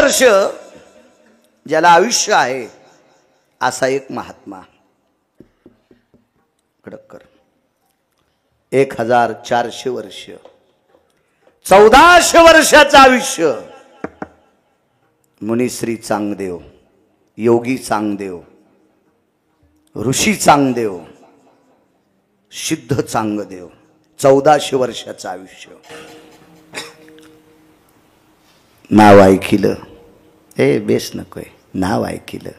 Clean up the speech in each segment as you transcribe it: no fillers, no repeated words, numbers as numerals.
वर्ष ज्याला आयुष्य आहे असा एक महात्मा कडक कर 1400 वर्ष 1400 वर्षाचं आयुष्य मुनिश्री चांगदेव, योगी चांगदेव, ऋषी चांगदेव, सिद्ध चांगदेव 1400 वर्षाचं आयुष्य. नाव ऐकिलं ए बेस नकोय, नाव ऐकिलं.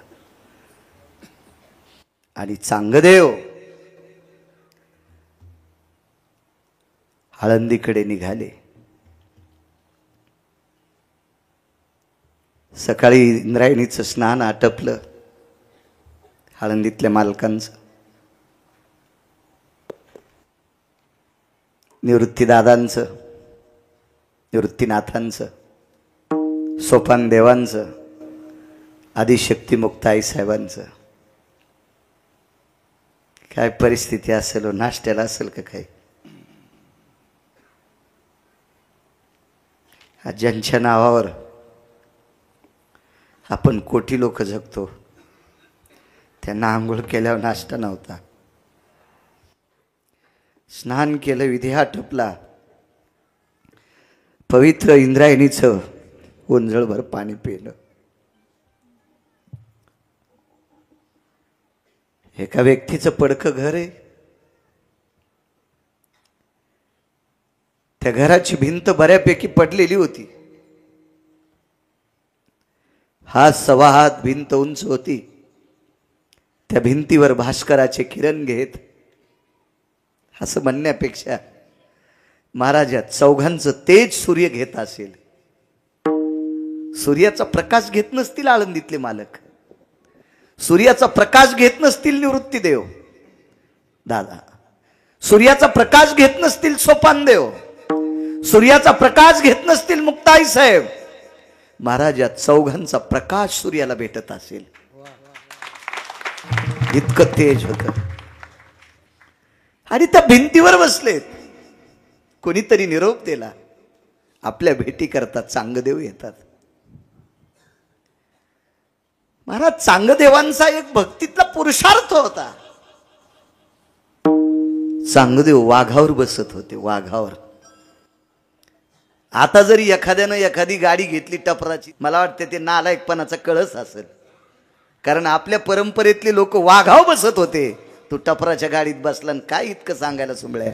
आणि चांगदेव आळंदीकडे निघाले. सकाळी इंद्रायणीचं स्नान आटपलं आळंदीतल्या मालकांचं. निवृत्तीदादांचं, निवृत्तीनाथांचं, सोपान देवांचं, आदिशक्ती मुक्ताई साहेबांचं. काय परिस्थिती असेल, नाश्त्याला असेल का काही. ज्यांच्या नावावर आपण कोटी लोक जगतो त्यांना आंघोळ केल्यावर नाश्ता नव्हता. स्नान केलं, विधी आटपला, पवित्र इंद्रायणीचं ओंजळभर पाणी पिलं. एका व्यक्तीचं पडकं घर आहे. त्या घराची भिंत बऱ्यापैकी पडलेली होती. 1.25 हात भिंत उंच होती. त्या भिंतीवर भास्कराचे किरण घेत असं म्हणण्यापेक्षा महाराज या चौघांचं तेज सूर्य घेत असेल. सूर्याचा प्रकाश घेत नसतील आळंदीतले मालक, सूर्याचा प्रकाश घेत नसतील निवृत्तीदेव दादा, सूर्याचा प्रकाश घेत नसतील सोपानदेव, सूर्याचा प्रकाश घेत नसतील मुक्ताई साहेब. महाराज या चौघांचा प्रकाश सूर्याला भेटत असेल. इतकं तेज होत. आणि त्या भिंतीवर बसलेत. कोणीतरी निरोप दिला, आपल्या भेटी करतात चांगदेव येतात. महाराज चांगदेवांचा एक भक्तीतला पुरुषार्थ होता. चांगदेव वाघावर बसत होते, वाघावर. आता जरी एखाद्यानं एखादी गाडी घेतली टपराची, मला वाटते ते नालायकपणाचा कळस असेल. कारण आपल्या परंपरेतले लोक वाघावर बसत होते, तू टपराच्या गाडीत बसला. काय इतकं सांगायला सुंबळ्या,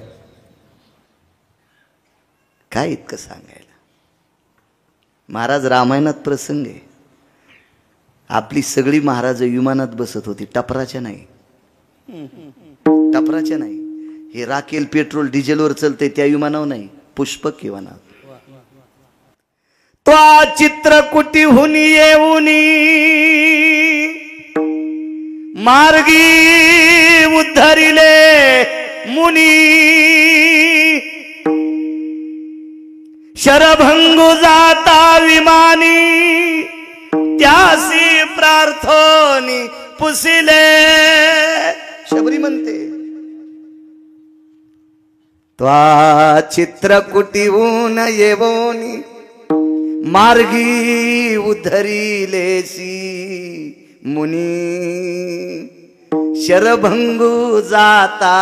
काय इतकं सांगायला. महाराज रामायणात प्रसंग आहे. आपली सगळी महाराज विमानात बसत होती, टपराच्या नाही, टपराच्या नाही. हे राखेल पेट्रोल डिझेलवर चलते त्या विमानावर नाही, पुष्पक विमानावर. त्वा चित्रकुटीहून येऊनी मार्गी उद्धरिले मुनी, शरभंगू जाता विमानी त्यासी प्रार्थनी पुसिले. शबरी म्हणते त्वा चित्रकुटीहून येवोनी मार्गी उद्धरिलेसी मुनी, शरभंगू जाता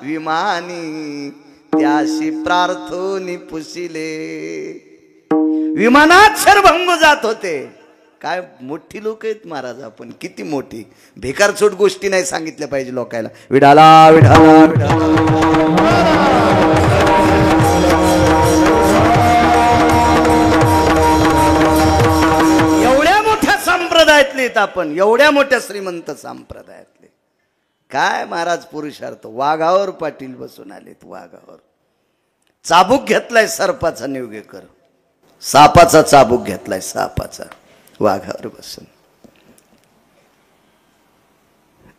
विमानी त्याशी प्रार्थनी पुसिले. विमानात शरभंगू जात होते. काय मोठी लोक आहेत महाराज. आपण किती मोठी भेकारचोट गोष्टी नाही सांगितल्या पाहिजे लोकायला. विडाला विडाला विडाला. आपण एवढ्या मोठ्या श्रीमंत संप्रदायातले. काय महाराज पुरुषार्थ. वाघावर पाटील बसून आलेत, वाघावर. चाबूक घेतलाय सर्पाचा निवगेकर, सापाचा चाबूक घेतलाय, सापाचा, वाघावर बसून.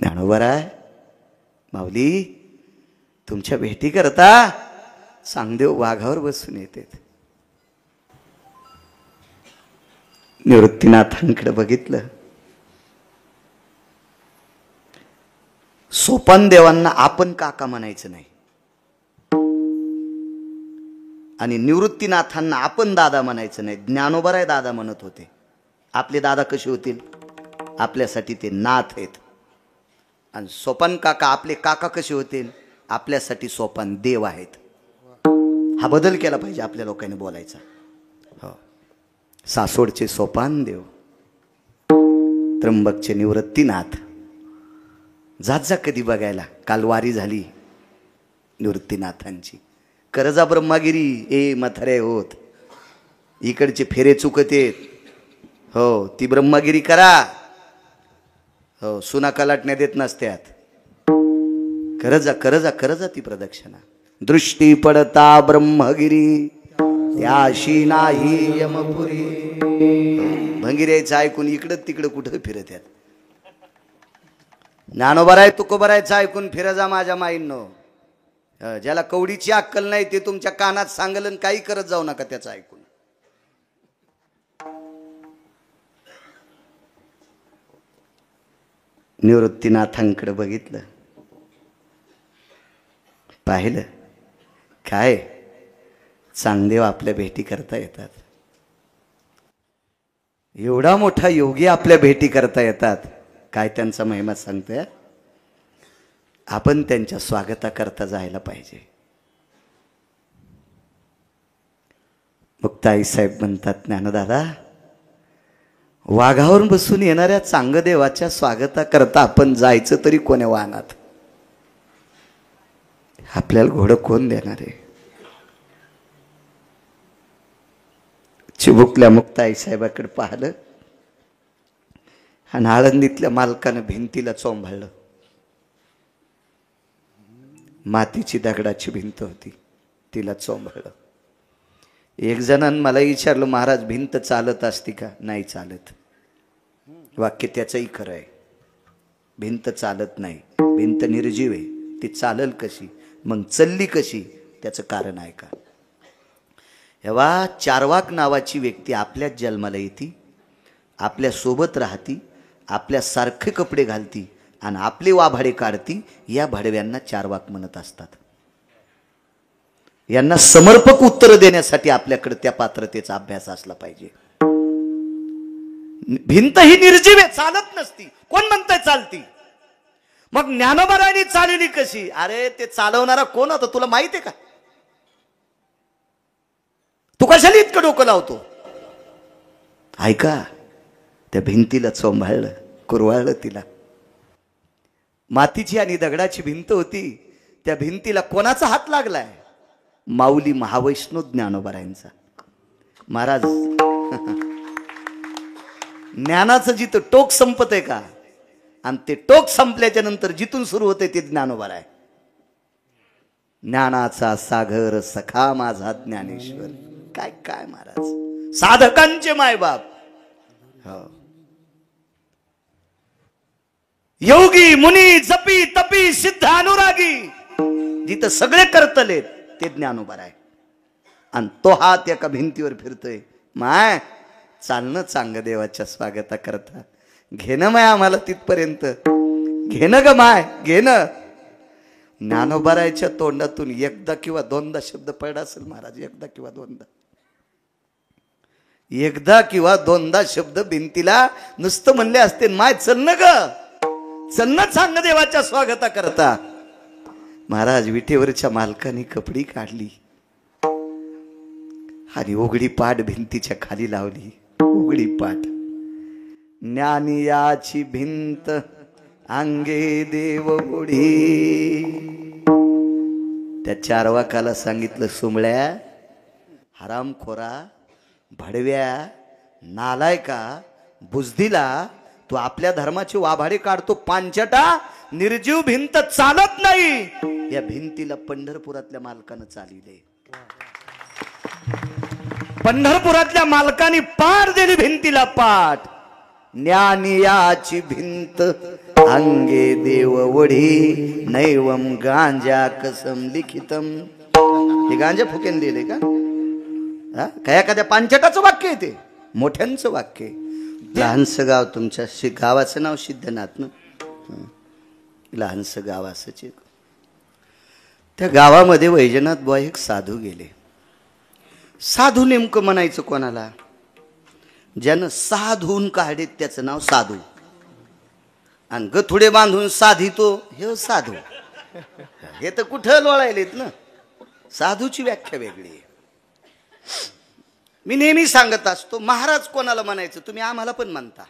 ज्ञानोबा आहे माऊली, तुमच्या भेटी करता चांगदेव वाघावर बसून येतात. निवृत्तीनाथांकडे बघितलं. सोपान देवांना आपण काका म्हणायचं नाही. आणि निवृत्तीनाथांना आपण दादा म्हणायचं नाही, ज्ञानोबराय दादा म्हणत होते. आपले दादा कसे होतील? आपल्यासाठी ते नाथ आहेत. आणि सोपान काका आपले काका कसे होतील? आपल्यासाठी सोपान देव आहेत. हा बदल केला पाहिजे आपल्या लोकांनी बोलायचा. हो, सासोडचे सोपान देव, त्र्यंबकचे निवृत्तीनाथ. जात जा कधी बघायला. काल वारी झाली निवृत्तीनाथांची. करजा ब्रह्मागिरी ए म्हातारे होत, इकडचे फेरे चुकतेत. हो, ती ब्रह्मागिरी करा. हो, सुना कलाटण्या देत नसत्यात. करजा करजा करजा ती प्रदक्षिणा. दृष्टी पडता ब्रह्मगिरी त्याशी नाही यमपुरी. भंगिऱ्याचं ऐकून इकडं तिकडं कुठं फिरत आहेत. ज्ञानोबराय तुकोबरायचं ऐकून फिर जा माझ्या माईंनो. ज्याला कवडीची अक्कल नाही ते तुमच्या कानात सांगलन, काही करत जाऊ नका त्याचं ऐकून. निवृत्तीनाथांकडे बघितलं, पाहिलं, काय चांगदेव आपल्या भेटी करता येतात. एवढा मोठा योगी आपल्या भेटी करता येतात. काय त्यांचा महिमा सांगतोय. आपण त्यांच्या स्वागताकरता जायला पाहिजे. मुक्ताई साहेब म्हणतात, ज्ञानदादा, वाघावर बसून येणाऱ्या चांगदेवाच्या स्वागताकरता आपण जायचं तरी कोण्या वाहनात? आपल्याला घोडं कोण देणार आहे? चिबुकल्या मुक्ताई साहेबाकडे पाहिलं आणि आळंदीतल्या मालकानं भिंतीला चोंभाळलं. मातीची दगडाची भिंत होती, तिला चोंभाळलं. एक जणांनी मला विचारलं, महाराज भिंत चालत असती का? नाही चालत. वाक्य त्याचंही खरं आहे. भिंत चालत नाही, भिंत निर्जीव आहे. ती चालल कशी? मग चलली कशी? त्याचं कारण आहे का? हेव्हा चारवाक नावाची व्यक्ती आपल्याच जन्माला येते, आपल्या सोबत राहती, आपल्या सारखे कपडे घालती आणि आपले वाभाडे काढती. या भाडव्यांना चारवाक म्हणत असतात. यांना समर्पक उत्तर देण्यासाठी आपल्याकडे त्या पात्रतेचा अभ्यास असला पाहिजे. भिंत ही निर्जीव आहे, चालत नसती. कोण म्हणतंय चालती? मग ज्ञानोबारायांनी चालली कशी? अरे ते चालवणारा कोण होता तुला माहिती आहे का? तू कशाला इतकं डोकं लावतो? ऐका, त्या भिंतीला चोंभाळलं, कुरवाळलं तिला. मातीची आणि दगडाची भिंत होती. त्या भिंतीला कोणाचा हात लागलाय? माऊली महावैष्णव ज्ञानोबारायांचा. महाराज ज्ञानाचं जिथं टोक संपत आहे का, आणि ते टोक संपल्याच्या नंतर जिथून सुरू होते ते ज्ञानोबाराय. ज्ञानाचा सागर सखा माझा ज्ञानेश्वर. काय काय महाराज, साधकांचे मायबाप. हो, योगी मुनी जपी तपी सिद्ध अनुरागी, जिथं सगळे करतलेत ते ज्ञानोबाराय. आणि तो हात एका भिंतीवर फिरतोय. माय चालणं चांग देवाच्या स्वागता करता. घेणं माय आम्हाला तिथपर्यंत, घेणं ग माय, घेणं. ज्ञानोबारायच्या तोंडातून एकदा किंवा दोनदा शब्द पडला असेल महाराज, एकदा किंवा दोनदा, एकदा किंवा दोनदा शब्द भिंतीला नुसतं म्हणले असते, माय चलणं ग, चलणं चांग देवाच्या स्वागता करता. महाराज विटेवरच्या मालकाने कपडी काढली आणि उघडी पाट भिंतीच्या खाली लावली. उघडी पाट. ज्ञानियाची भिंत अंगे देव उडी. त्या चारवाकाला सांगितलं, सुमळ्या, हरामखोरा, भडव्या, नालायका, बुजदिला, तू आपल्या धर्माची वाभाडे काढतो. पांचटा, निर्जीव भिंत चालत नाही. या भिंतीला पंढरपुरातल्या मालकानं चालिले. पंढरपुरातल्या मालकाने पार दिली भिंतीला पाठ. ज्ञानियाची भिंत अंगे देव वढी, नैवम गांजा कसम लिखितम. हे गांजा फुकेन लिहिले का? काय एखाद्या पांचटाचं वाक्य आहे ते, मोठ्यांचं वाक्य. लहानसं गाव, तुमच्या गावाचं नाव सिद्धनाथ ना? लहानसं गाव असंच. त्या गावामध्ये वैजनाथ बुवा एक साधू गेले. साधू नेमकं म्हणायचं कोणाला? ज्यानं साधून काढेत त्याचं नाव साधू, आणि गथुडे बांधून साधितो हे साधू. हे तर कुठं लोळायलेत ना. साधूची व्याख्या वेगळी आहे. मी नेहमी सांगत असतो, महाराज कोणाला म्हणायचं? तुम्ही आम्हाला पण म्हणता,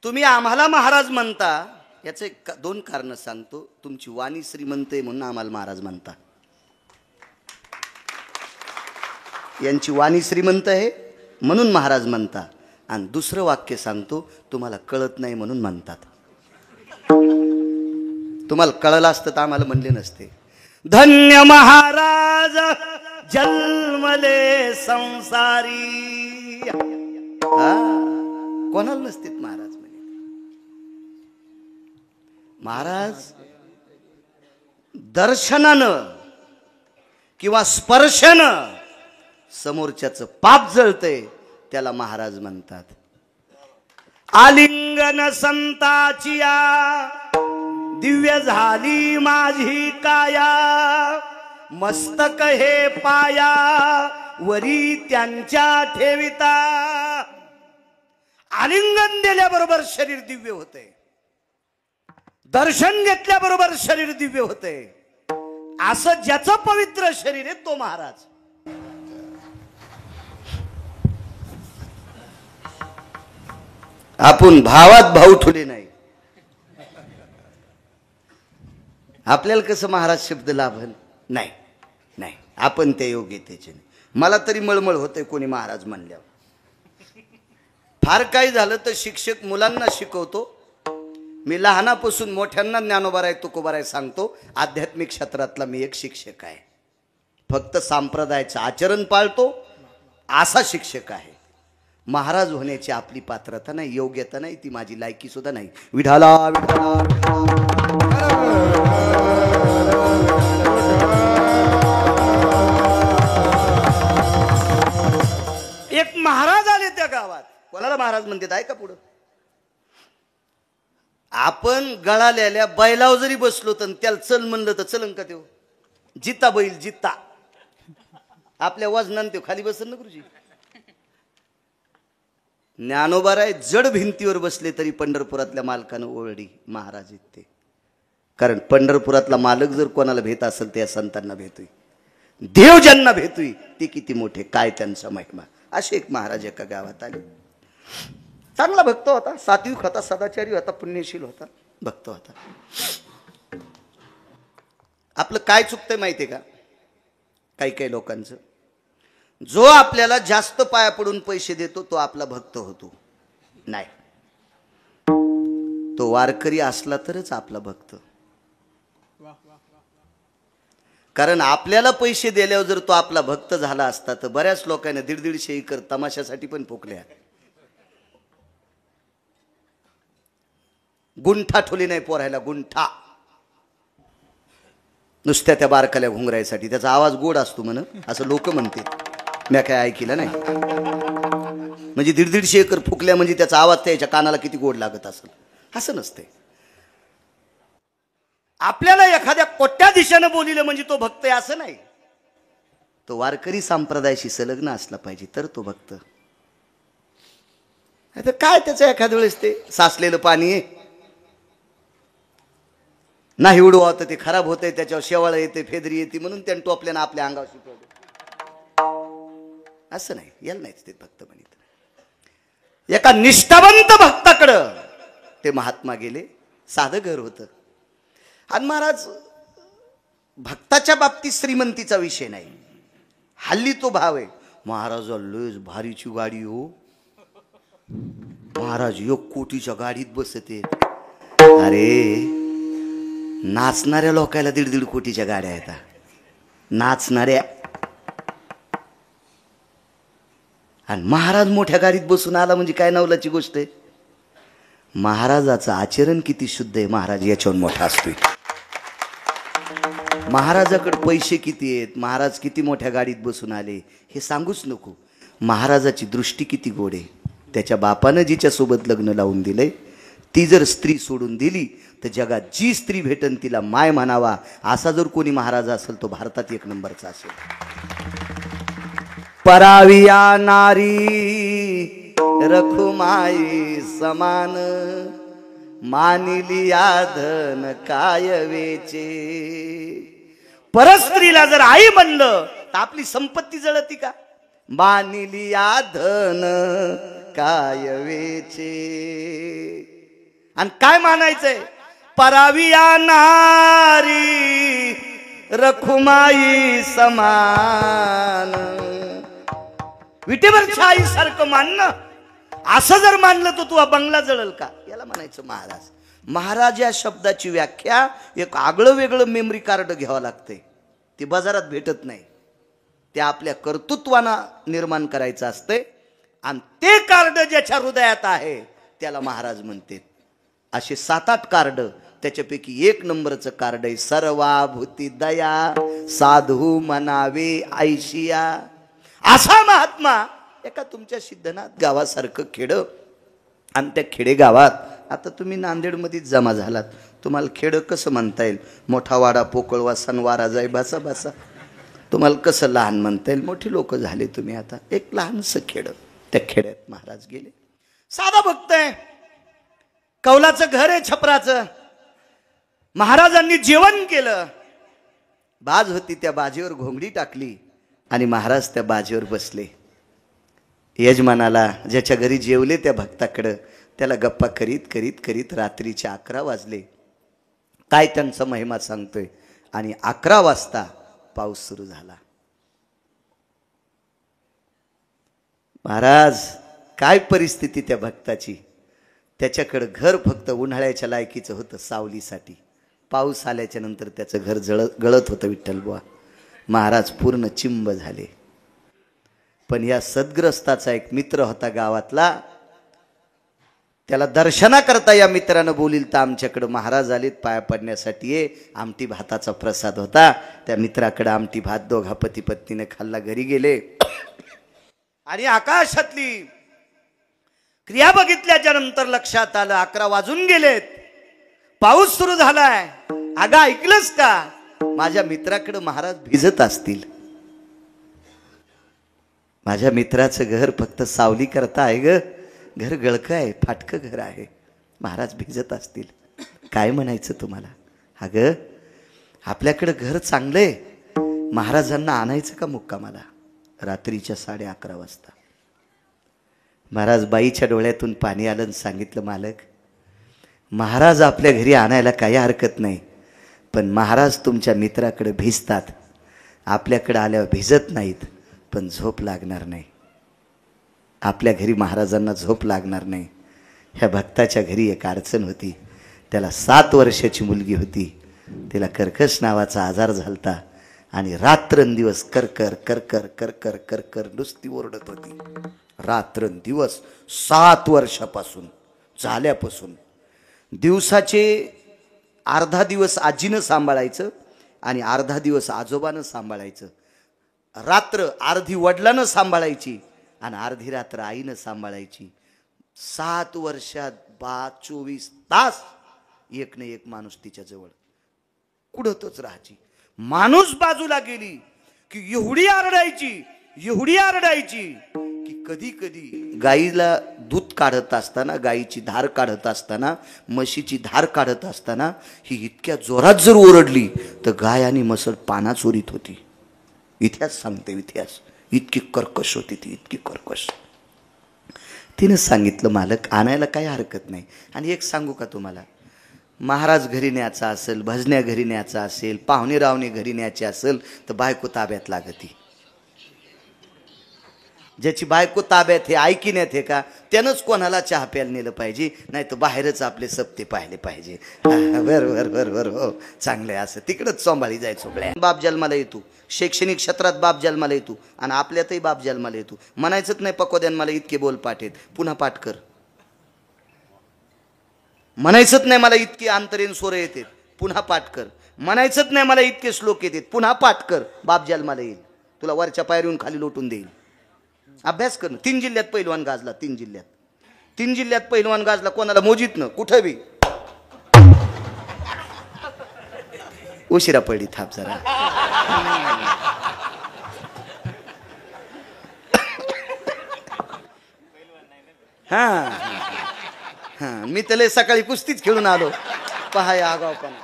तुम्ही आम्हाला महाराज म्हणता. याचे दोन कारण सांगतो. तुमची वाणी श्रीमंत आहे म्हणून आम्हाला महाराज म्हणता. यांची वाणी श्रीमंत आहे म्हणून महाराज म्हणता. आणि दुसरं वाक्य सांगतो, तुम्हाला कळत नाही म्हणून म्हणतात. तुम्हाला कळलं असतं तर आम्हाला म्हणले नसते. धन्य महाराज जन्मले संसारी. कोणाला नसते महाराज म्हणे. महाराज दर्शनानं किंवा स्पर्शानं समोरच्याचं पाप जळतंय त्याला महाराज म्हणतात. आलिंगन संताचिया दिव्य झाली माझी काया, मस्तक हे पाया वरी त्यांच्या ठेविता. आलिंगन दिल्याबरोबर शरीर दिव्य होते, दर्शन घेतल्याबरोबर शरीर दिव्य होते. असं ज्याचं पवित्र शरीर आहे तो महाराज. आपण भावात भाऊ ठुले नाही. आपल्याला कसं महाराज शब्द लाभन नाही. नाही, आपण त्या योग्यतेचे नाही. मला तरी मळमळ होते कोणी महाराज म्हणल्यावर. फार काही झालं तर शिक्षक मुलांना शिकवतो. मी लहानापासून मोठ्यांना ज्ञानोबाराय तुकोबाराय सांगतो. आध्यात्मिक क्षेत्रातला मी एक शिक्षक आहे. फक्त संप्रदायाचं आचरण पाळतो असा शिक्षक आहे. महाराज होण्याची आपली पात्रता नाही, योग्यता नाही, ती माझी लायकी सुद्धा नाही. विठाला विठाला. एक महाराज आले त्या गावात. कोणाला महाराज म्हणतात ऐका पुढं. आपण गळालेल्या बैलावर जरी बसलो तर त्याला चल म्हणलं तर चलन का? त्यो जिता बैल जिता. आपल्या वजनान त्यो खाली बसल ना गुरुजी. ज्ञानोबाराय जड भिंतीवर बसले तरी पंढरपुरातल्या मालकानं ओळडी महाराज आहेत ते. कारण पंढरपुरातला मालक जर कोणाला भेट असेल त्या संतांना भेटोय. देव ज्यांना भेटोय ते किती मोठे, काय त्यांचा महिमा. असे एक महाराज एका गावात आले. चांगला भक्त होता, सात्विक होता, सदाचारी होता, पुण्यशील होता, भक्त होता. आपलं काय चुकतंय माहितीये का? काही काही लोकांचं, जो आपल्याला जास्त पाया पडून पैसे देतो तो आपला भक्त होतो. नाही, तो वारकरी असला तरच आपला भक्त. कारण आपल्याला पैसे दिल्यावर जर तो आपला भक्त झाला असता तर बऱ्याच लोकांना 150 एकर तमाशासाठी पण फुकल्या. गुंठा ठोली नाही पोरायला, गुंठा नुसत्या त्या बारकाल्या घुंगरायसाठी. त्याचा आवाज गोड असतो म्हण असं लोक म्हणतात. मी काय ऐकलं नाही. म्हणजे 150 एकर फुकल्या म्हणजे त्याचा आवाज त्याच्या कानाला किती गोड लागत असेल. असं नसते. आपल्याला एखाद्या कोट्याधीशानं बोलिलं म्हणजे तो भक्त आहे असं नाही. तो वारकरी संप्रदायाशी संलग्न असला पाहिजे तर तो भक्त. आता काय त्याचं एखाद्या वेळेस ते साचलेलं पाणी आहे नाही उडवा तर ते खराब होतंय, त्याच्यावर शेवाळ येते, फेदरी येते म्हणून त्यानं टोपल्यानं आपल्या अंगावर शिकवलं. असं नाही, याला नाहीच ते भक्त म्हणत. एका निष्ठावंत भक्ताकडं ते महात्मा गेले. साधं घर होतं. आणि महाराज भक्ताच्या बाबतीत श्रीमंतीचा विषय नाही, हल्ली तो भाव आहे. महाराज लयच भारीची गाडी हो. महाराज 1 कोटीच्या गाडीत बसते. अरे नाचणाऱ्या लोकायला 1.5 कोटीच्या गाड्या आहेत. नाचणाऱ्या. आणि महाराज मोठ्या गाडीत बसून आला म्हणजे काय नवलाची गोष्ट आहे. महाराजाचं आचरण किती शुद्ध आहे महाराज याच्यावर मोठा असतोय. महाराजाकडे पैसे किती आहेत, महाराज किती मोठ्या गाडीत बसून आले हे सांगूच नको. महाराजाची दृष्टी किती गोड आहे. त्याच्या बापानं जिच्या सोबत लग्न लावून दिलंय ती जर स्त्री सोडून दिली तर जगात जी स्त्री भेटन तिला माय म्हणावा, असा जर कोणी महाराज असेल तो भारतात एक नंबरचा असेल. पराविया नारी रखुमाई समान, मानिलिया धन काय वेचे. परस्त्रीला जर आई म्हणलं तर आपली संपत्ती जळती का? मानिलिया धन काय वेचे. आणि काय मानायचंय? पराविया नारी रखुमाई समान. विटेवर छाई सारखं मानणं, असं जर मानलं तर तू बंगला जळल का? याला म्हणायचं महाराज. महाराज या शब्दाची व्याख्या एक आगळं वेगळं मेमरी कार्ड घ्यावं लागते. ते बाजारात भेटत नाही. ते आपल्या कर्तृत्वानं निर्माण करायचं असते. आणि ते कार्ड ज्याच्या हृदयात आहे त्याला महाराज म्हणते. असे 7-8 कार्ड, त्याच्यापैकी 1 नंबरचं कार्ड आहे सर्वाभूती दया, साधू मनावे ऐशिया. असा महात्मा एका तुमच्या सिद्धनाथ गावासारखं खेड, आणि त्या खेडेगावात आता तुम्ही नांदेडमध्येच जमा झालात, तुम्हाला खेड कसं म्हणता येईल? मोठा वाडा, पोकळवा, सणवारा जाय भासा भासा, तुम्हाला कसं लहान म्हणता येईल? मोठी लोक झाले तुम्ही आता. एक लहानसं खेड, त्या खेड्यात महाराज गेले. साधा भक्त आहे, कौलाचं घर आहे छपराचं. महाराजांनी जेवण केलं, बाज होती, त्या बाजेवर घोंगडी टाकली आणि महाराज त्या बाजेवर बसले. यजमानाला ज्याच्या घरी जेवले त्या भक्ताकडं त्याला गप्पा करीत करीत करीत रात्रीचे 11 वाजले. काय त्यांचा महिमा सांगतोय. आणि 11 वाजता पाऊस सुरू झाला. महाराज काय परिस्थिती त्या भक्ताची. त्याच्याकडं घर फक्त उन्हाळ्याच्या लायकीचं होतं, सावलीसाठी. पाऊस आल्याच्या नंतर त्याचं घर गळत होतं. विठ्ठलबुवा महाराज पूर्ण चिंब झाले. पण या सद्ग्रस्ताचा एक मित्र होता गावातला, त्याला दर्शनाकरता या मित्रानं बोलील तर आमच्याकडं महाराज आलेत पाया पडण्यासाठी ये. आमटी भाताचा प्रसाद होता. त्या मित्राकडं आमटी भात दोघा पती पत्नीने खाल्ला, घरी गेले. आणि आकाशातली क्रिया बघितल्याच्या नंतर लक्षात आलं 11 वाजून गेलेत, पाऊस सुरू झालाय. अगं ऐकलंस का? माझ्या मित्राकडे महाराज भिजत असतील. माझ्या मित्राचं घर फक्त सावली करता आहे ग, घर गळकं आहे, फाटकं घर आहे. महाराज भिजत असतील. काय म्हणायचं तुम्हाला? अगं आपल्याकडं घर चांगलंय, महाराजांना आणायचं का मुक्कामाला? रात्रीच्या 11:30 वाजता महाराज बाईच्या डोळ्यातून पाणी आलं आणि सांगितलं, मालक महाराज आपल्या घरी आणायला काही हरकत नाही, पण महाराज तुमच्या मित्राकडे भिजतात, आपल्याकडे आल्यावर भिजत नाहीत, पण झोप लागणार नाही. आपल्या घरी महाराजांना झोप लागणार नाही. ह्या भक्ताच्या घरी एक अडचण होती. त्याला 7 वर्षाची मुलगी होती. तिला कर्कश नावाचा आजार झालता आणि रात्रंदिवस करकर करकर करकर करकर नुसती ओरडत होती. रात्रंदिवस 7 वर्षापासून झाल्यापासून. दिवसाचे अर्धा दिवस आजीनं सांभाळायचं आणि अर्धा दिवस आजोबानं सांभाळायचं. रात्र अर्धी वडिलानं सांभाळायची आणि अर्धी रात्र आईनं सांभाळायची. 7 वर्षात 24 तास एक ना एक माणूस तिच्या जवळ कुडतच राहायची. माणूस बाजूला गेली की एवढी आरडायची की कधी कधी गाईला दूध काढत असताना, गाईची धार काढत असताना, म्हशीची धार काढत असताना ही इतक्या जोरात जर ओरडली तर गाय आणि म्हसळ पाना चोरीत होती. इतिहास सांगते, इतिहास. इतकी कर्कश होती ती, इतकी कर्कश. तिने सांगितलं, मालक आणायला काही हरकत नाही. आणि एक सांगू का तुम्हाला, महाराज घरी न्यायचा असेल, भजन्या घरी न्यायचा असेल, पाहुणे रावणे घरी न्यायचे असेल तर बायको ताब्यात लागती. ज्याची बायको ताब्यात हे ऐकिण्यात हे का, त्यानंच कोणाला चहा प्यायला नेलं पाहिजे, नाही तर बाहेरच आपले सप्ते पाहिले पाहिजे. बरोबर हो, चांगलं आहे. असं तिकडंच सांभाळी जायचो. बाप जन्माला येतो, शैक्षणिक क्षेत्रात बाप जन्माला येतो आणि आपल्यातही बाप जन्माला येतो. म्हणायचंच नाही पकोद्यान मला इतके बोल पाठ आहेत, पुन्हा पाठ कर. म्हणायचंच नाही मला इतके अंतरीण सोरं येतात, पुन्हा पाठ कर. म्हणायचंच नाही मला इतके श्लोक येतात, पुन्हा पाठ कर. बाप जन्माला येईल, तुला वरच्या पायरीहून खाली लोटून देईल. अभ्यास करणं. 3 जिल्ह्यात पैलवान गाजला, 3 जिल्ह्यात. 3 जिल्ह्यात पहिलवान गाजला, कोणाला मोजीत न कुठं बी. उशिरा पडली थाप जरा. हा हा मी त्याला सकाळी कुस्तीच खेळून आलो. पहा या आगावपणा.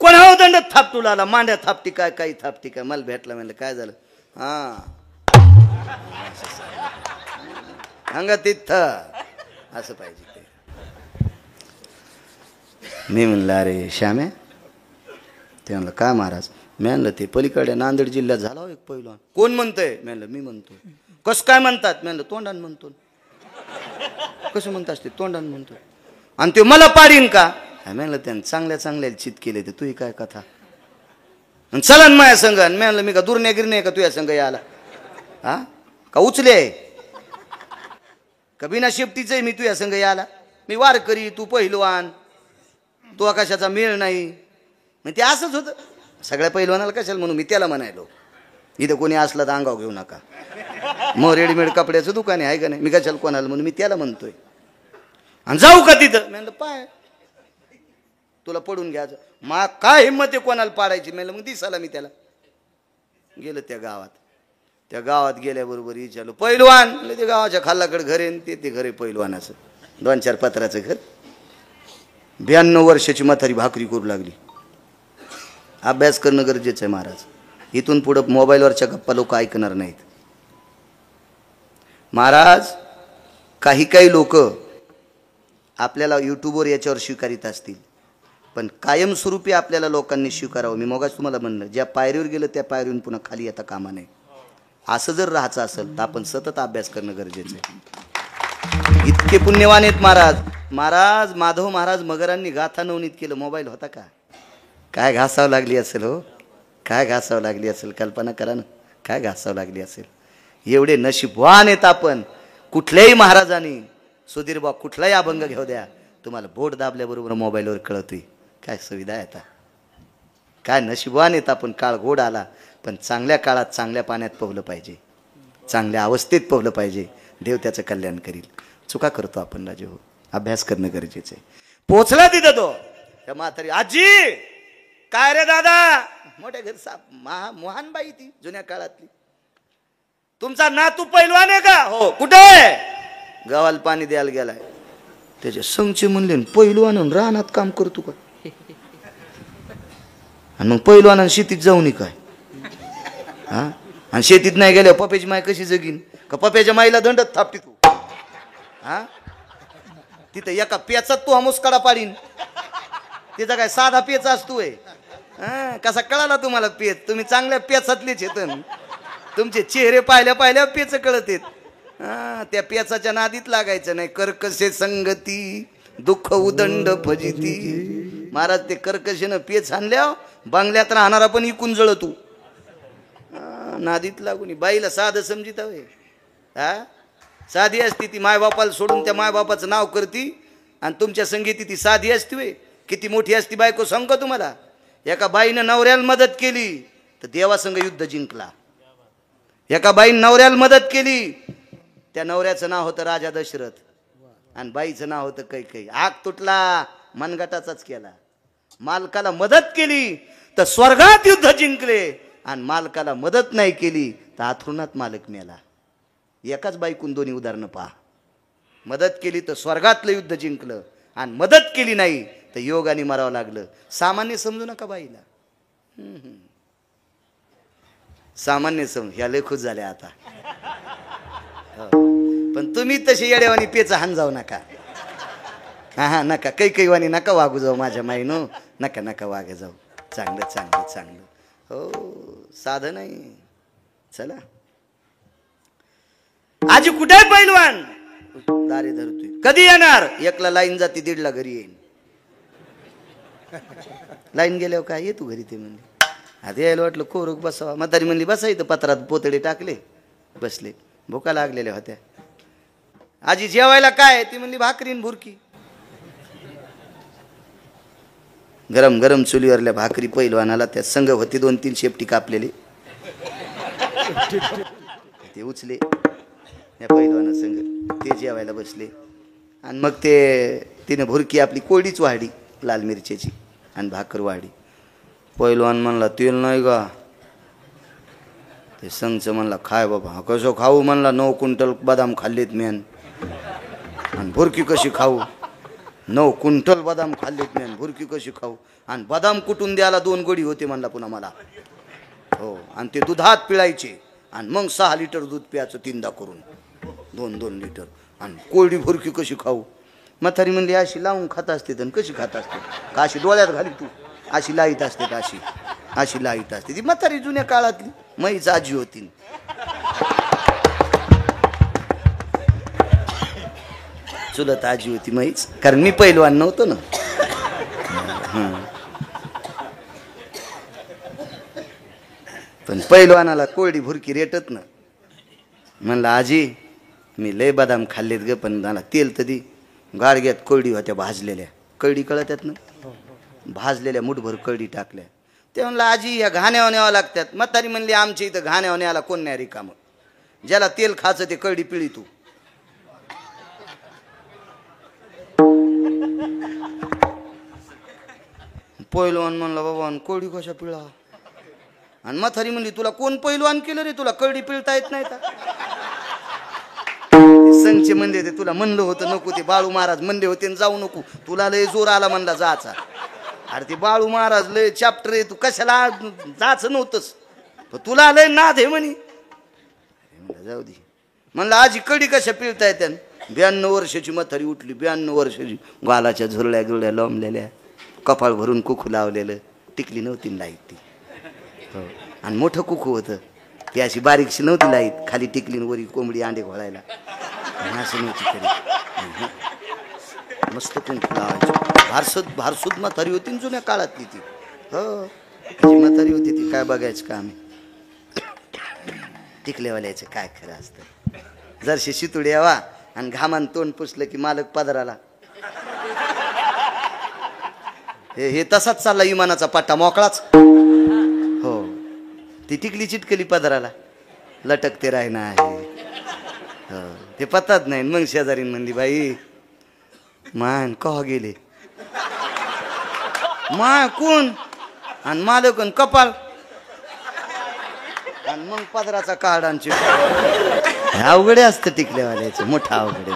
कोणावर दंड थापटूला आला, मांड्या थापटी काय काही थापटी काय. मला भेटला म्हणलं काय झालं. हा अंगा तिथं असं पाहिजे ते. मी म्हणलं अरे श्याम्या. ते म्हणलं काय महाराज. मी म्हणलं ते पलीकडे नांदेड जिल्ह्यात झाला हो एक पहिलवान. कोण म्हणतंय. मी म्हणलं मी म्हणतो. कसं काय म्हणतात. मी म्हणलं तोंडान म्हणतो. कसं म्हणतात ते. तोंडान म्हणतो. आणि ते मला पाडीन का. म्हणलं त्यानं चांगल्या चांगल्या चित केले ते. तुही काय कथा. चला ना माझ्या संघ. मी म्हणलं मी का दुर्ण्या गिरणे का तुझ्या संघ याला. हा का उचले आहे का बिना शेपटीच आहे मी तुझ्या संघ याला. मी वार करी तू पहिलवान. तू आकाशाचा मेळ नाही. मग ते असंच होतं. सगळ्या पहिलवानाला कशाला म्हणून मी त्याला म्हणायलो. इथं कोणी असलं तर अंगाव घेऊ नका. मग रेडीमेड कपड्याचं दुकान आहे का नाही. मी कशाला कोणाला म्हणून मी त्याला म्हणतोय. आणि जाऊ का तिथं. म्हणलं पाय तुला पडून घ्यायचं. मा काय हिंमत आहे कोणाला पाडायची. म्हणलं मग दिसाला मी त्याला. गेलं त्या गावात. त्या गावात गेल्याबरोबर विचारलो पहिलवान. म्हणलं ते गावाच्या खाल्लाकडे घर आहे. ते घर आहे पहिलवानाचं. 2-4 पत्राचं घर. 92 वर्षाची म्हातारी भाकरी करू लागली. अभ्यास करणं गरजेचं आहे महाराज. इथून पुढं मोबाईलवरच्या गप्पा लोक ऐकणार नाहीत महाराज. काही काही लोक आपल्याला यूट्यूबवर याच्यावर स्वीकारित असतील, पण कायमस्वरूपी आपल्याला लोकांनी स्वीकारावं. मी मगाच तुम्हाला म्हणलं ज्या पायरीवर गेलं त्या पायरीवरून पुन्हा खाली येता कामा नये. असं जर राहायचं असेल तर आपण सतत अभ्यास करणं गरजेचं आहे. इतके पुण्यवान आहेत महाराज. महाराज माधव महाराज मगरांनी गाथा नवनीत केलं. मोबाईल होता का. काय घासावं लागली असेल हो. काय घासावं लागली असेल. कल्पना करा ना काय घासावं लागली असेल. एवढे नशीबवान आहेत आपण. कुठल्याही महाराजांनी सुधीर बा कुठलाही अभंग घेऊ द्या तुम्हाला बोट दाबल्याबरोबर मोबाईलवर कळतोय. काय सुविधा आहे आता. काय नशीबवान आहेत आपण. काळ गोड आला पण चांगल्या काळात चांगल्या पाण्यात पोहलं पाहिजे. चांगल्या अवस्थेत पोहलं पाहिजे. देव त्याचं कल्याण करील. चुका करतो आपण राजे हो. अभ्यास करणं गरजेचं आहे. पोचला तिथं तो. त्या म्हातारी आजी काय रे दादा. मोठ्या घर साप महान बाई ती जुन्या काळातली. तुमचा नातू पैलवान आहे का. हो कुठे. गावाला पाणी द्यायला गेलाय. त्याचे संगचे म्हणले पैलवान रानात काम करतो का. आणि मग पैलवान शेतीत जाऊन काय. हा आणि शेतीत नाही गेल्या पप्याची माय कशी जगीन का. पप्याच्या माईला दंडत थापटी तू. हा तिथं एका पेचात तू हा मुस्काडा पाडीन. तिचा काय साधा पेच असतोय. हा कसा कळाला तुम्हाला पेच. तुम्ही चांगल्या पेचातलेच येत. तुमचे चेहरे पाहिल्या पाहिल्या पेच कळत येत. हा त्या पेचाच्या नादीत लागायचं नाही. कर्कशे संगती दुःख उदंड फजिती. महाराज ते कर्कशेनं पेच आणल्या बांगल्यात राहणारा पण इकून जळ तू. नादीत लागून बाईला साधं समजित हवे. हा साधी असती ती मायबापाला सोडून त्या मायबापाचं नाव करती. आणि तुमच्या संगीती ती साधी असती वे. किती मोठी असती बायको सांग का तुम्हाला. एका बाईनं नवऱ्याला मदत केली तर देवासंग युद्ध जिंकला. एका बाईनं नवऱ्याला मदत केली त्या नवऱ्याचं नाव होतं राजा दशरथ. आणि बाईचं नाव होतं कैकेयी. आग तुटला मनगटाचाच केला. मालकाला मदत केली तर स्वर्गात युद्ध जिंकले. आणि मालकाला मदत नाही केली तर आथरुणात मालक मेला. एकाच बाईकून दोन्ही उदाहरणं पहा. मदत केली तर स्वर्गातलं युद्ध जिंकलं आणि मदत केली नाही तर योगाने मरावं लागलं. सामान्य समजू नका बाईला. सामान्य समज ह्या लय खुश झाल्या आता. पण तुम्ही तशी येड्यावानी पेचा हान जाऊ नका. हा नका कैकेयीवानी नका वागू जाऊ माझ्या माईनो. नका नका वाग जाऊ. चांगलं चांगलं चांगलं हो साधं नाही. चला आजी कुठे आहे पैलवान. दारे धरतोय. कधी येणार. एकला लाईन जाती 1:30ला घरी येईन. लाईन गेल्यावर काय ये तू घरी. ते म्हणले आता यायला वाटलं कोरक बसावा. म्हातारी म्हणली बसा इथं. पत्रात पोतडे टाकले बसले. भुका लागलेल्या होत्या. आजी जेवायला काय. ती म्हणली भाकरीन भुरकी. गरम गरम चुलीवरल्या भाकरी पैलवानाला त्या संघ होती. 2-3 शेपटी कापलेली. ते उचले या पैलवाना संग ते जेवायला बसले आणि मग ते तिने भुरकी आपली कोरडीच वाढली लाल मिरच्याची आणि भाकर वाढली. पैलवान म्हणला तेल नाही का? ते संघच म्हणला खाय बाबा. कसं खाऊ म्हणला? 9 क्विंटल बदाम खाल्लेत म्यान आणि भुरकी कशी खाऊ? 9 क्विंटल बदाम खाल्लेत म्यान भुरकी कशी खाऊ? आणि बदाम कुटून द्यायला 2 गडी होते म्हणला पुन्हा मला. हो आणि ते दुधात पिळायचे आणि मग 6 लिटर दूध प्यायचं 3दा करून 2-2 लिटर. आणि कोरडी भुरकी कशी खाऊ? म्हातारी म्हणली अशी लावून खात असते तर कशी खात असते का? अशी डोळ्यात घाली तू अशी लाईत असते का? अशी लाईत असते ती म्हातारी जुन्या काळातली मैच आजी होती. चुलत आजी होती मैच. कारण मी पैलवान नव्हतो ना. पण पैलवानाला कोरडी भुरकी रेटत ना. म्हणलं आजी मी लय बदाम खाल्लेत ग पण मला तेल तर दी. गाडग्यात कळडी होत्या भाजलेल्या. कळडी कळत्यात ना? भाजलेल्या मुठभर कळडी टाकल्या. ते म्हणलं आजी या घाण्यावर न्यावं लागतात. म्हातारी म्हणली आमच्या इथं घाण्यावर न्यायला कोण नाही रिकामं. ज्याला तेल खायचं ते कळडी पिळी तू. पैलवान म्हणला बाबा कळडी कशा पिळा? आणि म्हातारी म्हणली तुला कोण पैलवान केलं रे? तुला कळडी पिळता येत नाही का? संघचे म्हणले ते तुला म्हणलं होतं नको. ते बाळू महाराज म्हणले होते जाऊ नको. तुला लय जोर आला म्हणला जायचा. अरे ते बाळू महाराज लय चॅप्टर आहे तू कशाला जायचं नव्हतंच. तुला लय नाद आहे म्हणे. जाऊ दे म्हणलं आजी कडी कशा पिळता येत्या? 92 वर्षाची म्हातारी उठली. 92 वर्षाची गालाच्या झुरळ्या गुरळ्या लोंबलेल्या कपाळ भरून कुकू लावलेलं. टिकली नव्हती लाईत ती. हो आणि मोठं कुकू होतं. ती अशी बारीकशी नव्हती लाईत. खाली टिकली वरी कोंबडी अंडे घोळायला असं नव्हती तरी. मस्त कुंकू लावायची. भारसूद म्हातारी होती जुन्या काळातली ती. हो ती म्हातारी होती ती. काय बघायचं का आम्ही टिकलेवाल्याचं काय खरं असतं. जरशी शितुडी यावा आणि घामान तोंड पुसलं की मालक पदराला. हे तसाच चालला इमानाचा पट्टा मोकळाच. हो ती टिकली चिटकली पदराला लटकते राहिना आहे. हो ते पतात नाही. मग शेजारीन म्हणली बाई मान कहा गेले? माय कोण? आणि मालक कपाळ आणि मग पदराचा कार्ड आणचे. अवघडे असतं टिकल्यावाल्याचं. मोठा अवघडे.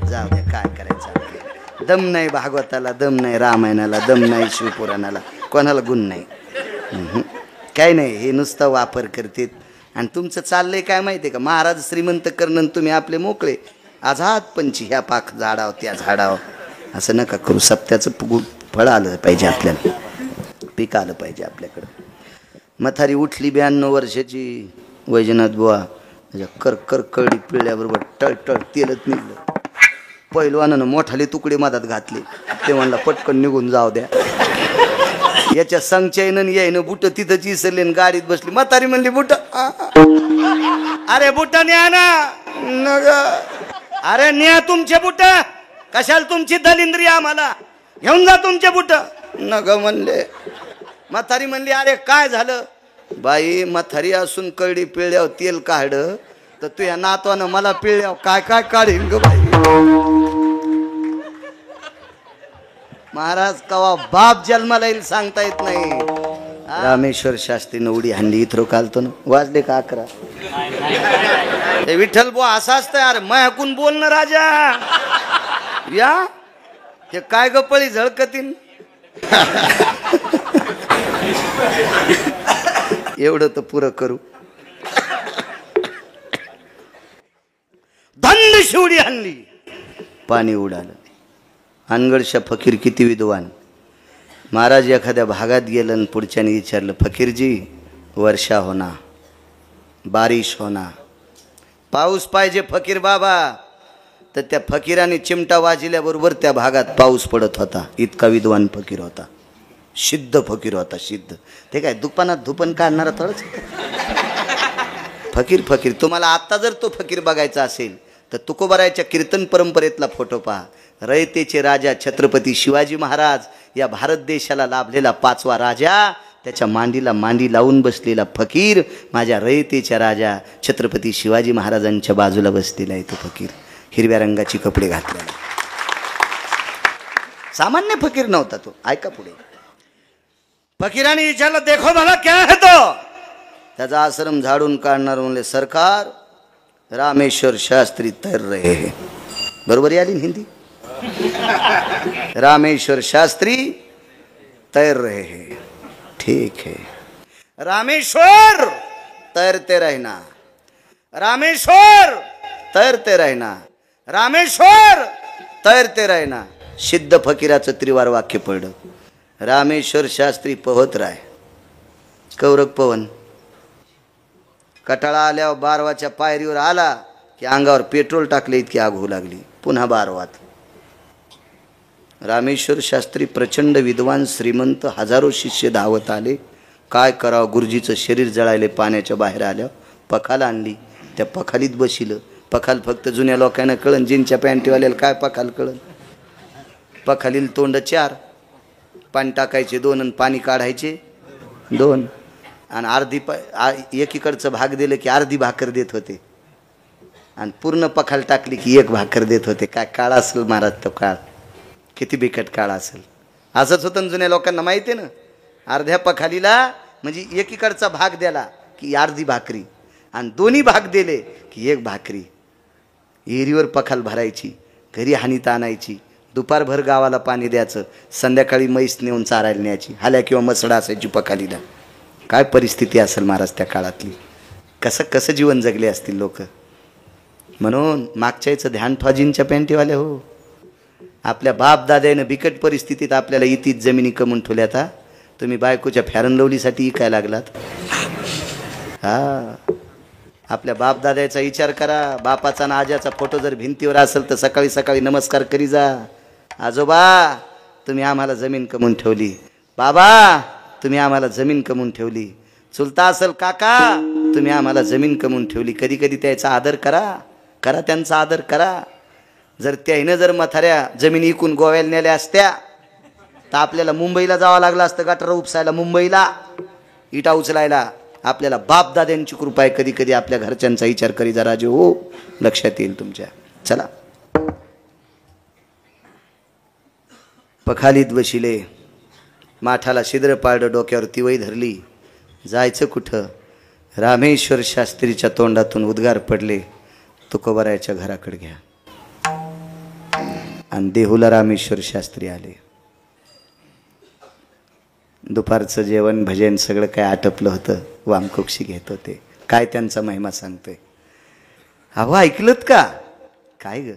जाऊ द्या काय करायचं. दम नाही भागवताला, दम नाही रामायणाला, दम नाही शिवपुराणाला. कोणाला गुण नाही. काय नाही. हे नुसतं वापर करतेत. आणि तुमचं चाललंय काय माहिती आहे का? महाराज श्रीमंत करणं तुम्ही आपले मोकळे आझाद पंची ह्या पाक झाडाव त्या झाडाव. असं नका करू. सत्याचं फळ आलं पाहिजे आपल्याला. पीक आलं पाहिजे आपल्याकडं. म्हातारी उठली 92 वर्षाची वैजनाथ बुवा. कर कर कळडी पिळल्याबरोबर टळटळ तेलच निघलं. पैलवानानं मोठाले तुकडे मधात घातले. ते म्हणला पटकन निघून जाऊ द्या. याच्या संगच्या यायनं बुट तिथंच इसरले गाडीत बसली. म्हातारी म्हणली बुट. अरे बुट न्या ना. नग अरे न्या तुमचे बुट. कशाला तुमची दलिंद्री आम्हाला? घेऊन जा तुमचे बुट. नग म्हणले. म्हातारी म्हणली अरे काय झालं? बाई म्हातारी असून कळडी पिळल्यावर तेल काढ तर तुझ्या नातवानं मला पिळल्यावर काय काय काढीन ग बाई. महाराज कवा बाप जन्माला येईल सांगता येत नाही. रामेश्वर शास्त्रीनं उडी हाणली. इथरो कालतो ना. वाजले का 11? ते विठ्ठल बुवा असं असतं यार. मयाकून बोल ना राजा. या ते काय गपळी झळकतीन. एवढं तर पुरं करू. दंड शिवडी हाणली. पाणी उडालं. अनगडशा फकीर किती विद्वान. महाराज एखाद्या भागात गेलं आणि पुढच्याने विचारलं फकीरजी वर्षा होना बारिश होना पाऊस पाहिजे फकीर बाबा. तर त्या फकीराने चिमटा वाजल्याबरोबर त्या भागात पाऊस पडत होता. इतका विद्वान फकीर होता. सिद्ध फकीर होता. सिद्ध. ते काय दुकानात धुपन काढणारा थोडंच फकीर. फकीर तुम्हाला आत्ता जर तो फकीर बघायचा असेल तर तुकोबारायच्या कीर्तन परंपरेतला फोटो पहा. रयतेचे राजा छत्रपती शिवाजी महाराज या भारत देशाला लाभलेला 5वा राजा त्याच्या मांडीला मांडी लावून बसलेला फकीर माझ्या रयतेच्या राजा छत्रपती शिवाजी महाराजांच्या बाजूला बसलेला आहे तो फकीर, हिरव्या रंगाची कपडे घातलेला. सामान्य फकीर नव्हता तो. ऐका पुढे. फकीराने विचारलं, देखो भला क्या है तो. त्याचा आश्रम झाडून काढणार म्हणले, सरकार रामेश्वर शास्त्री तैर रहे हैं. बरोबर आली हिंदी. रामेश्वर शास्त्री तैर रहे हैं. ठीक है, रामेश्वर तैरते रहना, रामेश्वर तैरते रहना, रामेश्वर तैरते रहना. सिद्ध फकीराचं त्रिवार वाक्य पडलं. रामेश्वर शास्त्री पोहत राय. कौरक पवन. कटाळा आल्यावर बारवाच्या पायरीवर आला की अंगावर पेट्रोल टाकले इतकी आग होऊ लागली. पुन्हा बारवात. रामेश्वर शास्त्री प्रचंड विद्वान श्रीमंत, हजारो शिष्य धावत आले. काय करावं, गुरुजीचं शरीर जळायले. पाण्याच्या बाहेर आल्यावर पखाल आणली. त्या पखालीत बसिलं. पखाल फक्त जुन्या लोकांना कळन, जीनच्या पॅन्टीवाल्याला काय पखाल कळन. पखालील तोंड 4, पाणी टाकायचे 2 आणि पाणी काढायचे 2. आणि अर्धी एकीकडचं भाग दिलं की अर्धी भाकर देत होते आणि पूर्ण पखाल टाकली की 1 भाकर देत होते. काय काळ असेल महाराज तो काळ, किती बिकट काळ असेल. असंच होतं जुन्या लोकांना माहिती आहे ना. अर्ध्या पखालीला म्हणजे एकीकडचा भाग दिला की अर्धी भाकरी आणि दोन्ही भाग दिले की 1 भाकरी. एरीवर पखाल भरायची, घरी हानीत आणायची, दुपारभर गावाला पाणी द्यायचं, संध्याकाळी म्हैस नेऊन चारायला न्यायची. हाल्या किंवा मसडा असायची पखालीला. काय परिस्थिती असेल महाराज त्या काळातली. कसं जीवन जगले असतील लोक. म्हणून मागच्या याचं ध्यान ठॉजींच्या पॅन्टीवाले हो. आपल्या बाप दाद्यानं बिकट परिस्थितीत आपल्याला इतीच जमिनी कमवून ठेवल्या. आता तुम्ही बायकोच्या फॅरन लवलीसाठी इकाय लागलात. हा, आपल्या बाप दाद्याचा विचार करा. बापाचा आणि आज्याचा फोटो जर भिंतीवर असेल तर सकाळी सकाळी नमस्कार करी जा. आजोबा तुम्ही आम्हाला जमीन कमवून ठेवली. बाबा तुम्ही आम्हाला जमीन कमवून ठेवली. चुलता असेल काका तुम्ही आम्हाला जमीन कमवून ठेवली. कधी कधी त्याचा आदर करा, त्यांचा आदर करा. जर त्यानं जर म्हाताऱ्या जमीन इकून गोव्याला नेल्या असत्या तर आपल्याला मुंबईला जावं लागलं असतं गटार उपसायला, मुंबईला इटा उचलायला. आपल्याला बाप दाद्यांची कृपा आहे. कधी कधी आपल्या घरच्यांचा विचार करी जरा जे हो, लक्षात येईल तुमच्या. चला. पखालीत बशिले, माठाला छिद्र पाडलं, डोक्यावर तिवई धरली. जायचं कुठं. रामेश्वर शास्त्रीच्या तोंडातून उद्गार पडले, तुकोबारायच्या घराकडे घ्या. आणि देहूला रामेश्वर शास्त्री आले. दुपारचं जेवण भजन सगळं काय आटपलं होतं. वामकुक्षी घेत होते. काय त्यांचा महिमा सांगतोय. अहो ऐकलत का. काय ग,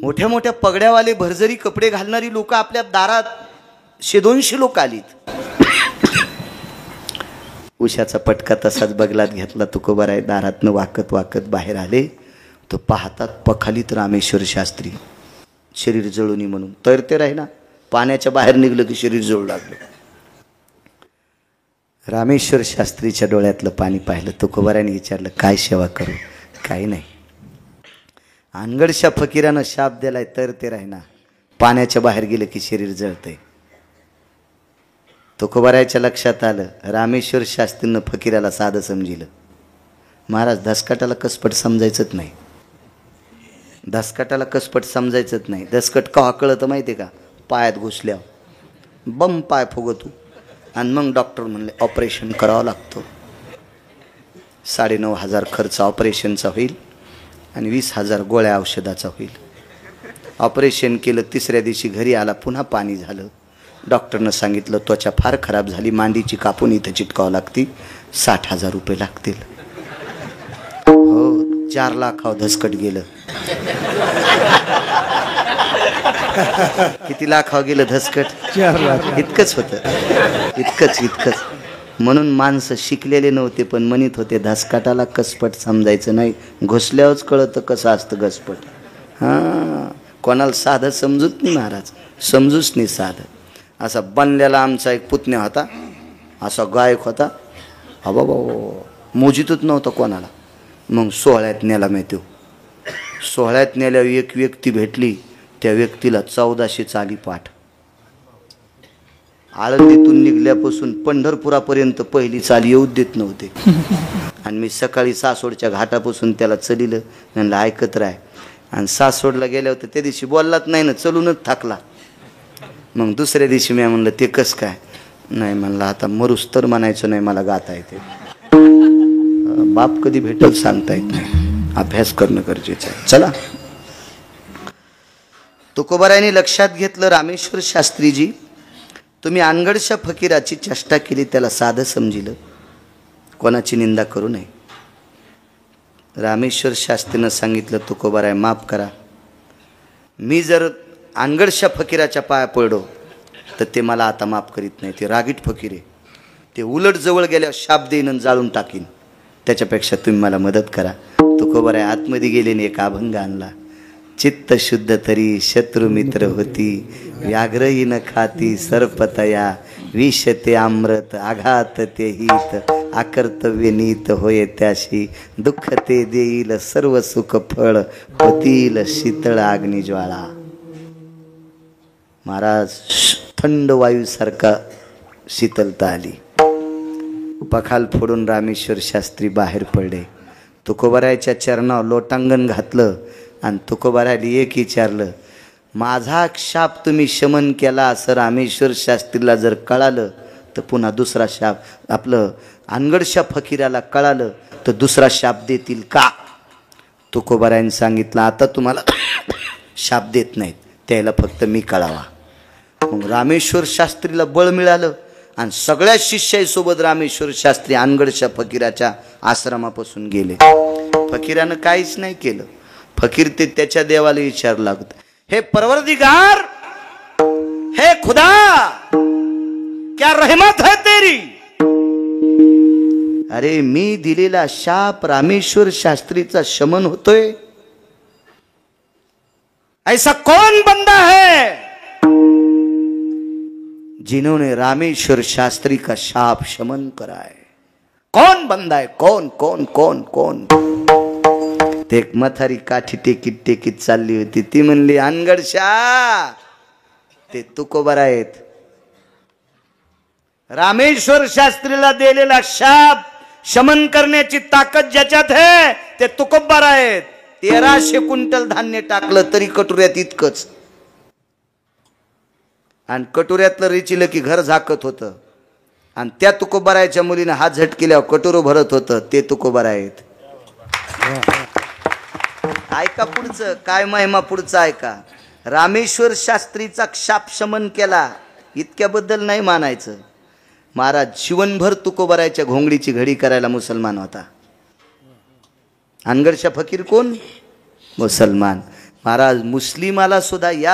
मोठ्या मोठ्या पगड्यावाले भरजरी कपडे घालणारी लोक आपल्या दारात 100-200 लोक आलीत. उशाचा पटका तसाच बगलात घेतला. तुकोबाराय दारातनं वाकत वाकत बाहेर आले. तो पाहतात पखालीत रामेश्वर शास्त्री. शरीर जळूनी म्हणून तैरते राही ना. पाण्याच्या बाहेर निघलं की शरीर जळू लागलं. रामेश्वर शास्त्रीच्या डोळ्यातलं पाणी पाहिलं. तुकोबारायने विचारलं, काय सेवा करू. काही नाही. अनगडशा फकीरानं शाप दिलाय, तैरते राही ना. पाण्याच्या बाहेर गेलं की शरीर जळतंय. तुकोबारायच्या लक्षात आलं, रामेश्वर शास्त्रीनं फकीराला साधं समजिलं. महाराज धसकाटाला कसपट समजायचंच नाही. धसकाटाला कसपट समजायचंच नाही. दसकट का कळतं माहिती आहे का. पायात घुसल्या बम पाय फुगतो आणि मग डॉक्टर म्हणले ऑपरेशन करावं लागतं. 9,500 खर्च ऑपरेशनचा होईल आणि 20,000 गोळ्या औषधाचा होईल. ऑपरेशन केलं. 3ऱ्या दिवशी घरी आला. पुन्हा पाणी झालं. डॉक्टरनं सांगितलं त्वचा फार खराब झाली, मांडीची कापून इथं चिटकावं लागती, 60,000 रुपये लागतील. हो, 4 लाखावर धसकट गेलं. किती लाखावर गेलं धसकट. 4 लाख. इतकंच होतं. इतकंच. म्हणून माणसं शिकलेले नव्हते पण म्हणत होते धसकाटाला कसपट समजायचं नाही. घुसल्यावरच कळतं कसं असतं घसपट. हां, कोणाला साधं समजूच नाही महाराज. समजूच नाही साधं. असा बनलेला आमचा एक पुतण्या होता. असा गायक होता. बाबा मोजितच नव्हतं कोणाला. मग सोहळ्यात नेला मी. तो सोहळ्यात नेल्यावर एक व्यक्ती भेटली. त्या व्यक्तीला 1400 चाली पाठ. आळंदीतून निघल्यापासून पंढरपुरापर्यंत पहिली चाल येऊ देत नव्हते. आणि मी सकाळी सासवडच्या घाटापासून त्याला चलिलं, म्हणलं ऐकत राह. आणि सासवडला गेल्या होत्या त्या दिवशी बोललाच नाही ना, चलूनच थाकला. मग दुसऱ्या दिवशी मी म्हणलं ते कसं काय, नाही म्हणलं आता मरूस तर म्हणायचं नाही, मला गाता येते. बाप कधी भेटल सांगता येत नाही, अभ्यास करणं गरजेचं आहे. चला, तुकोबारायांनी लक्षात घेतलं, रामेश्वर शास्त्रीजी तुम्ही अनगडशा फकीराची चेष्टा केली, त्याला साधं समजिलं, कोणाची निंदा करू नये. रामेश्वर शास्त्रीनं सांगितलं, तुकोबाराय माफ करा, मी जर अनगडशा फकीराच्या पाया पडलो तर ते मला आता माफ करीत नाही. ते रागीट फकीर आहे, ते उलट जवळ गेल्यावर शाप देईन आणि जाळून टाकीन. त्याच्यापेक्षा तुम्ही मला मदत करा. तुकोबाराय आतमध्ये गेले आणि एक अभंग आणला. चित्त शुद्ध तरी शत्रु मित्र होती, व्याघ्रही न खाती सर्पतया, विष ते अमृत आघात ते हित, आकर्तव्य नीत होय त्याशी, दुःख ते देईल सर्व सुख फळ, होतील शीतळ अग्निज्वाळा. महाराज थंड वायूसारखा शीतलता आली. पखाल फोडून रामेश्वर शास्त्री बाहेर पडले. तुकोबारायच्या चरणावर लोटांगण घातलं आणि तुकोबारायला एक विचारलं, माझा शाप तुम्ही शमन केला असं रामेश्वर शास्त्रीला जर कळालं तर पुन्हा दुसरा शाप, आपलं अनगडशा फकीराला कळालं तर दुसरा शाप देतील का? तुकोबारायांनी सांगितलं, आता तुम्हाला शाप देत नाहीत, त्याला फक्त मी कळावा. मग रामेश्वर शास्त्रीला बळ मिळालं आणि सगळ्या शिष्यासोबत रामेश्वर शास्त्री अनगडशा फकीराच्या आश्रमापासून गेले. फकीरानं काहीच नाही केलं. फकीर ते त्याच्या देवाला विचारू लागत, हे परवरदिगार, हे खुदा, क्या रहमत है तेरी? अरे मी दिलेला शाप रामेश्वर शास्त्रीचा शमन होतोय. ऐसा कौन बंदा है जिन्होंने रामेश्वर शास्त्री का शाप शमन करा है? कौन बंदा है? कौन कौन कौन कौन? ते एक मथारी काठी टेकीत टेकीत चालली होती. ती म्हणली, अनगडशा, ते तुकोबार आहेत. रामेश्वर शास्त्रीला दिलेला शाप शमन करण्याची ताकद ज्याच्यात आहे ते तुकोबार आहेत. 1300 क्विंटल धान्य टाकलं तरी कटोऱ्यात इतकंच, आणि कटोऱ्यातलं रिचिलं की घर झाकत होतं. आणि त्या तुकोबारायच्या मुलीने हात झटकेल्यावर कटोरं भरत होतं. ते तुकोबार आहेत. ऐका पुढचं, काय महिमा पुढचं ऐका. रामेश्वर शास्त्रीचा शाप शमन केला इतक्याबद्दल नाही मानायचं. महाराज जीवनभर तुकोबारायच्या घोंगडीची घडी करायला मुसलमान होता. अनगडशा फकीर कोण? मुसलमान. महाराज मुस्लिमाला सुद्धा या